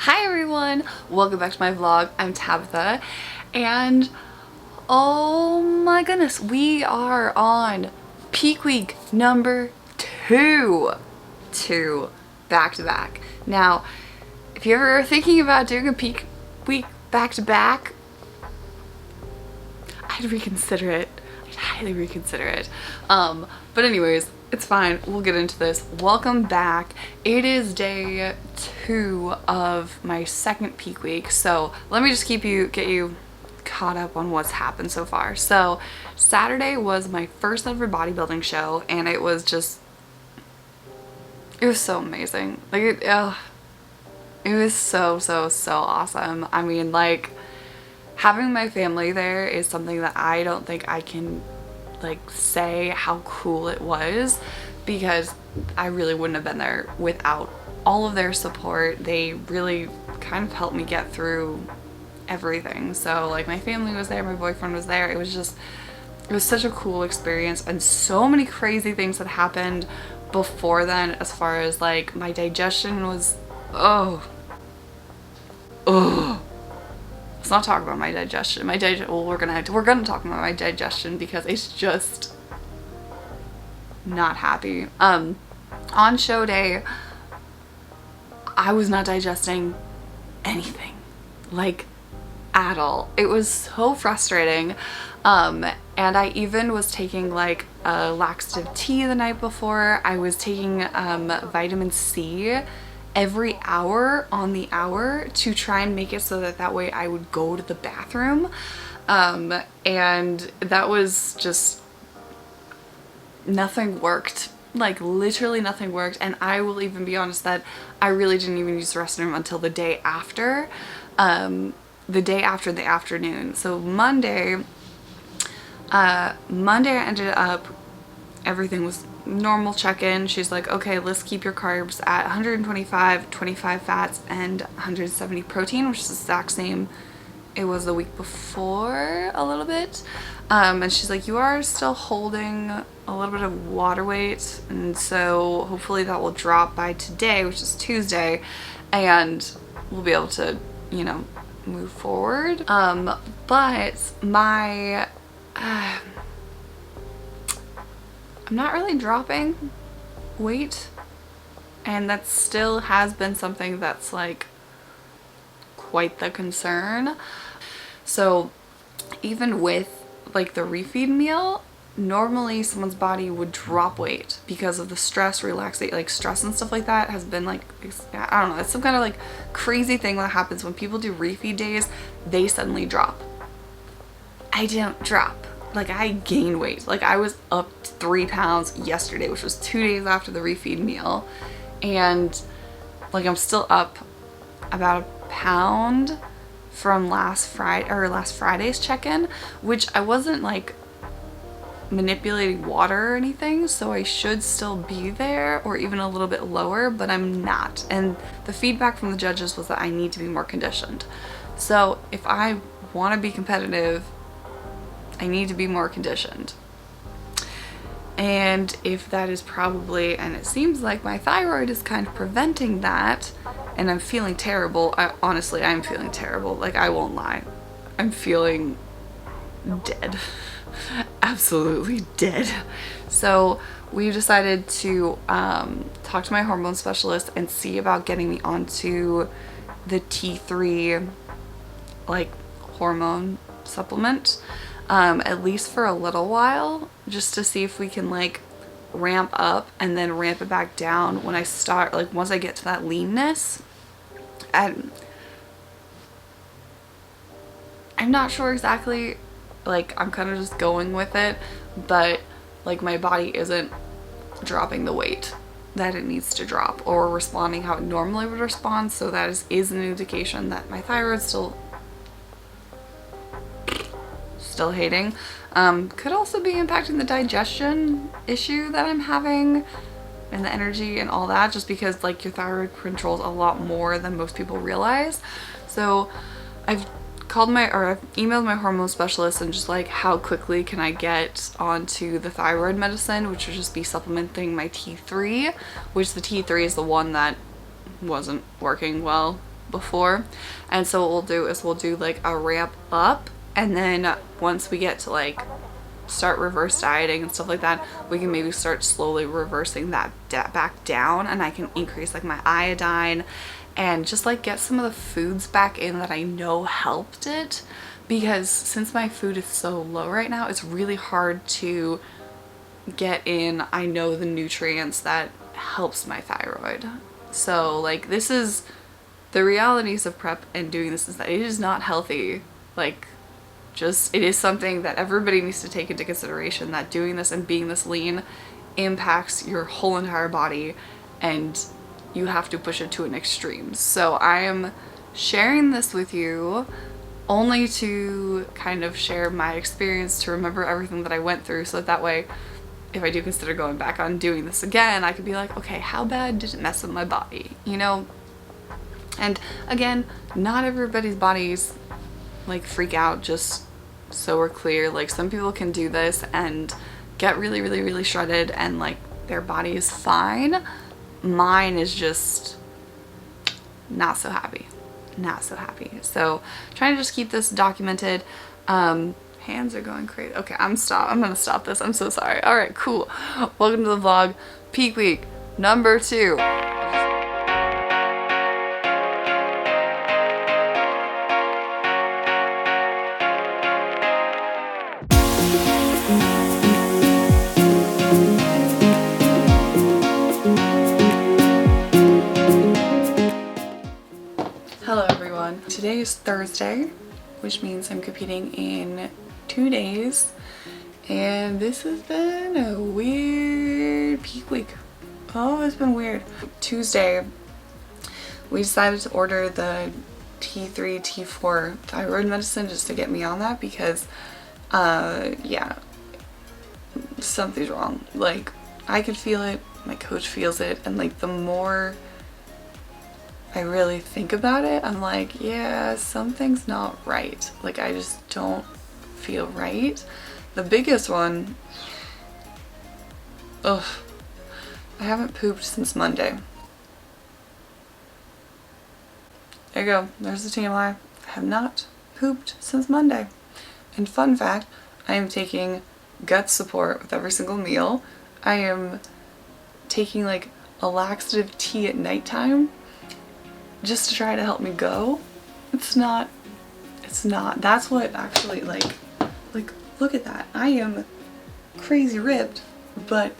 Hi everyone, welcome back to my vlog. I'm Tabitha and oh my goodness, we are on peak week number two back to back. Now, if you're ever thinking about doing a peak week back to back, I'd reconsider it. I'd highly reconsider it. But anyways, it's fine. We'll get into this. Welcome back. It is day 2 of my second peak week. So let me just get you caught up on what's happened so far. So Saturday was my first ever bodybuilding show, and it was so amazing. Like it was so awesome. I mean, like, having my family there is something that I don't think I can like say how cool it was, because I really wouldn't have been there without all of their support. They really kind of helped me get through everything. So like, my family was there, my boyfriend was there. It was such a cool experience, and so many crazy things that happened before then, as far as like my digestion was Let's not talk about my digestion. Well, we're gonna talk about my digestion because it's just not happy. On show day, I was not digesting anything, like, at all. It was so frustrating. And I even was taking like a laxative tea the night before. I was taking vitamin C every hour on the hour to try and make it so that way I would go to the bathroom. And that was just, nothing worked. Like, literally nothing worked. And I will even be honest that I really didn't even use the restroom until the day after the afternoon. So Monday I ended up, everything was normal check-in. She's like, okay, let's keep your carbs at 125, 25 fats, and 170 protein, which is the exact same it was the week before a little bit. And she's like, you are still holding a little bit of water weight, and so hopefully that will drop by today, which is Tuesday, and we'll be able to, you know, move forward. But my I'm not really dropping weight, and that still has been something that's like quite the concern. So even with like the refeed meal, normally someone's body would drop weight because of the stress, like stress and stuff like that has been like, I don't know, it's some kind of like crazy thing that happens when people do refeed days. They suddenly drop. I didn't drop. Like, I gained weight. Like, I was up 3 pounds yesterday, which was 2 days after the refeed meal. And like, I'm still up about a pound from last Friday's check-in, which I wasn't like manipulating water or anything, so I should still be there or even a little bit lower, but I'm not. And the feedback from the judges was that I need to be more conditioned. So if I want to be competitive, I need to be more conditioned. And if that is probably, and it seems like my thyroid is kind of preventing that, and I'm feeling terrible. Honestly, I'm feeling terrible. Like, I won't lie. I'm feeling dead. Absolutely dead. So we decided to talk to my hormone specialist and see about getting me onto the T3 like hormone supplement, at least for a little while, just to see if we can like ramp up and then ramp it back down when I start, like once I get to that leanness. And I'm not sure exactly, like I'm kind of just going with it, but like my body isn't dropping the weight that it needs to drop or responding how it normally would respond, so that is an indication that my thyroid's still hating. Could also be impacting the digestion issue that I'm having and the energy and all that, just because like your thyroid controls a lot more than most people realize. So I've emailed my hormone specialist and just like, how quickly can I get onto the thyroid medicine, which would just be supplementing my T3, which the T3 is the one that wasn't working well before. And so what we'll do is we'll do like a ramp up, and then once we get to like start reverse dieting and stuff like that, we can maybe start slowly reversing that back down, and I can increase like my iodine and just like get some of the foods back in that I know helped it, because since my food is so low right now, it's really hard to get in, I know, the nutrients that helps my thyroid. So like this is the realities of prep and doing this, is that it is not healthy. Like, just, it is something that everybody needs to take into consideration, that doing this and being this lean impacts your whole entire body, and you have to push it to an extreme. So I am sharing this with you only to kind of share my experience, to remember everything that I went through, so that way if I do consider going back on doing this again, I could be like, okay, how bad did it mess with my body, you know? And again, not everybody's bodies like freak out, just so we're clear. Like, some people can do this and get really shredded and like their body is fine. Mine is just not so happy. So trying to just keep this documented. Hands are going crazy. Okay, I'm gonna stop this. I'm so sorry. All right, cool. Welcome to the vlog. Peak week number 2. Hello everyone. Today is Thursday, which means I'm competing in 2 days, and this has been a weird peak week. Oh, it's been weird. Tuesday, we decided to order the T3, T4 thyroid medicine just to get me on that, because yeah, something's wrong. Like, I can feel it, my coach feels it, and like the more I really think about it, I'm like, yeah, something's not right. Like, I just don't feel right. The biggest one, ugh, I haven't pooped since Monday. There you go, there's the TMI. I have not pooped since Monday. And fun fact, I am taking gut support with every single meal. I am taking like a laxative tea at nighttime just to try to help me go. It's not, that's what actually, like, look at that. I am crazy ripped, but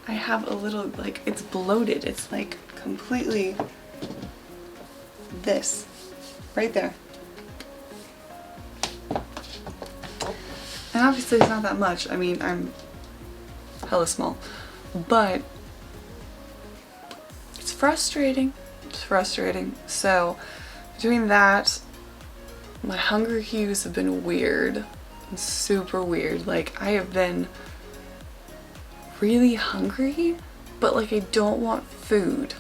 I have a little, like, it's bloated. It's like completely this, right there. And obviously it's not that much. I mean, I'm hella small, but it's frustrating. It's frustrating. So doing that, my hunger cues have been weird. Super weird. Like, I have been really hungry, but like I don't want food,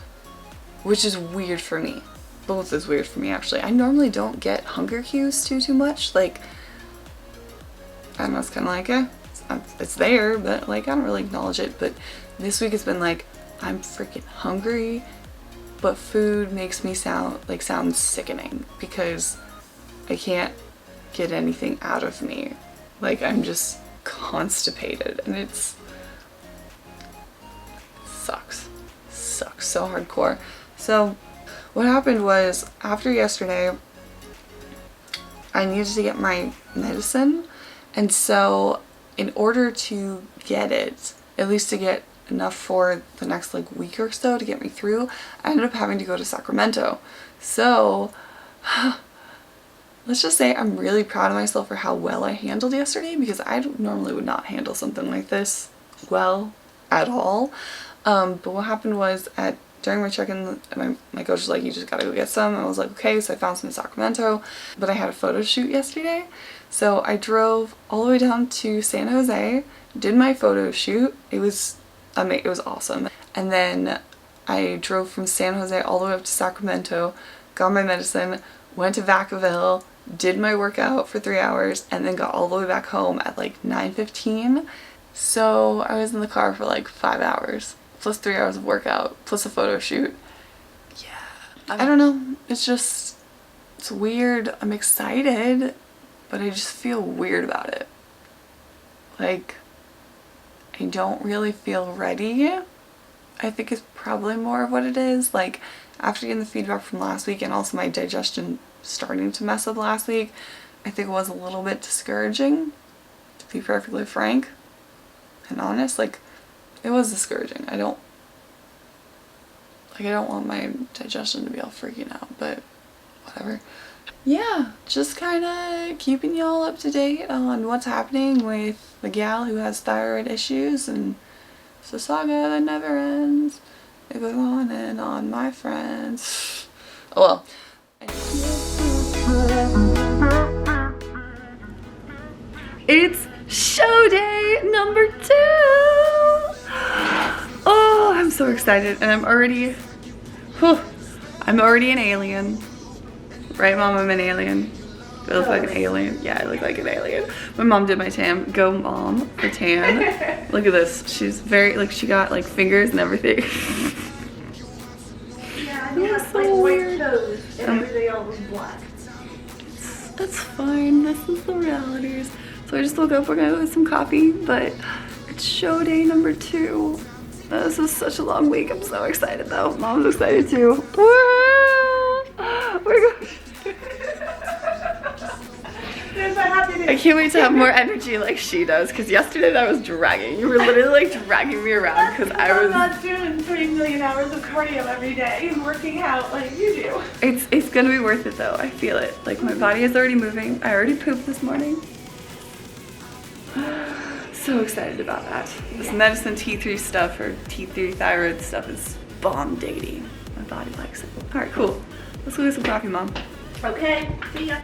which is weird for me. Both is weird for me, actually. I normally don't get hunger cues too much. Like, I don't know, it's kind of like, it's there, but like I don't really acknowledge it. But this week it's been like, I'm freaking hungry, but food makes me sound sickening, because I can't get anything out of me. Like, I'm just constipated, and it's sucks so hardcore. So what happened was, after yesterday, I needed to get my medicine, and so in order to get it, at least to get enough for the next like week or so to get me through, I ended up having to go to Sacramento. So let's just say I'm really proud of myself for how well I handled yesterday, because I normally would not handle something like this well at all. But what happened was, during my check-in, my coach was like, you just gotta go get some. And I was like, okay, so I found some in Sacramento, but I had a photo shoot yesterday. So I drove all the way down to San Jose, did my photo shoot. It was awesome. And then I drove from San Jose all the way up to Sacramento, got my medicine, went to Vacaville, did my workout for 3 hours, and then got all the way back home at like 9:15. So I was in the car for like 5 hours, plus 3 hours of workout, plus a photo shoot. Yeah. I don't know. It's just, It's weird. I'm excited, but I just feel weird about it. Like, I don't really feel ready. I think it's probably more of what it is. Like, after getting the feedback from last week and also my digestion starting to mess up last week, I think it was a little bit discouraging, to be perfectly frank and honest. Like, it was discouraging. I don't want my digestion to be all freaking out, but whatever. Yeah, just kind of keeping y'all up to date on what's happening with the gal who has thyroid issues, and it's a saga that never ends. It goes on and on, my friends. Oh well. It's show day number 2! Oh, I'm so excited, and I'm already an alien. Right, Mom? I'm an alien. Do I look like an alien? Yeah, I look like an alien. My mom did my tan. Go Mom for tan. Look at this. She's very, like, she got like fingers and everything. Yeah, I have so like white toes and everything else was black. That's fine. This is the realities. So I just woke up. We're gonna go get some coffee, but it's show day number 2. This is such a long week. I'm so excited though. Mom's excited too. We're going. I can't wait to have more energy like she does, because yesterday that was dragging. You were literally like dragging me around because I was not doing 3 million hours of cardio every day and working out like you do. It's gonna be worth it though. I feel it. Like, my body is already moving. I already pooped this morning. So excited about that. This medicine T3 stuff, or T3 thyroid stuff, is bomb dating. My body likes it. All right, cool. Let's go get some coffee, Mom. Okay, see ya.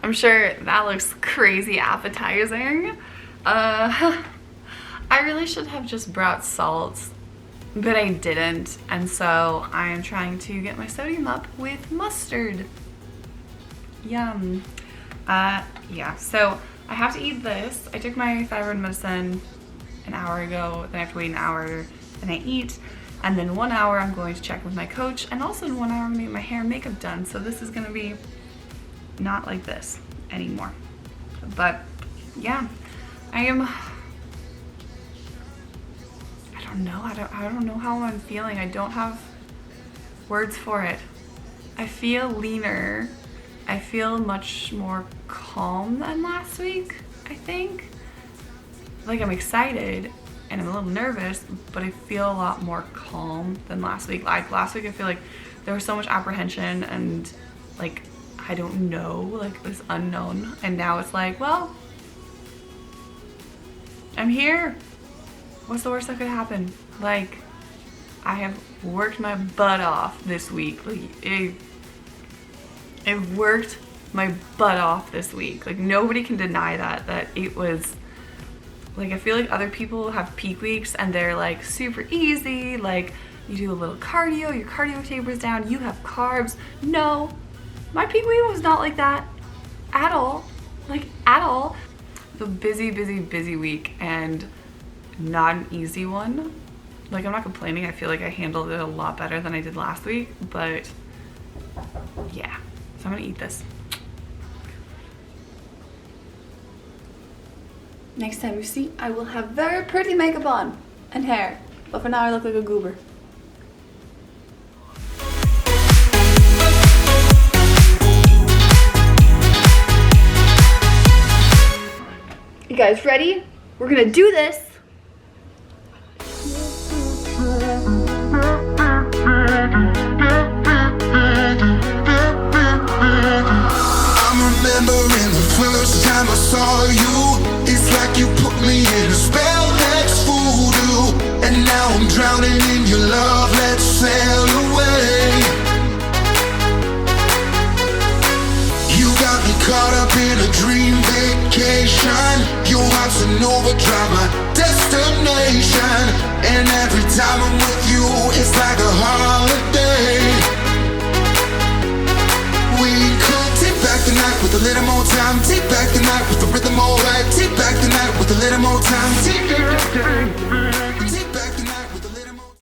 I'm sure that looks crazy appetizing. I really should have just brought salt, but I didn't, and so I am trying to get my sodium up with mustard. Yum. Yeah, so I have to eat this. I took my thyroid medicine an hour ago, then I have to wait an hour, then I eat, and then 1 hour I'm going to check with my coach, and also in 1 hour I'm gonna get my hair and makeup done, so this is gonna be not like this anymore. But yeah, I don't know how I'm feeling. I don't have words for it. I feel leaner. I feel much more calm than last week, I think. Like, I'm excited and I'm a little nervous, but I feel a lot more calm than last week. Like, last week I feel like there was so much apprehension and like, I don't know, like this unknown. And now it's like, well, I'm here. What's the worst that could happen? Like, I have worked my butt off this week. Like, I've worked my butt off this week. Like, nobody can deny that it was, like, I feel like other people have peak weeks and they're like super easy. Like, you do a little cardio, your cardio tapers down, you have carbs. No, my peak week was not like that at all. Like, at all. The busy week, and not an easy one. Like, I'm not complaining. I feel like I handled it a lot better than I did last week, but yeah. So I'm gonna eat this. Next time you see, I will have very pretty makeup on and hair, but for now I look like a goober. You guys ready? We're gonna do this. Remembering the first time I saw you, it's like you put me in a spell that's voodoo, and now I'm drowning in your love. Let's sail away. You got me caught up in a dream vacation. Your heart's an overdrive, my destination, and every time I'm with you, it's like a holiday. The night with a little more time. Take back the night with the rhythm alright. Take back the night with a little more time. Take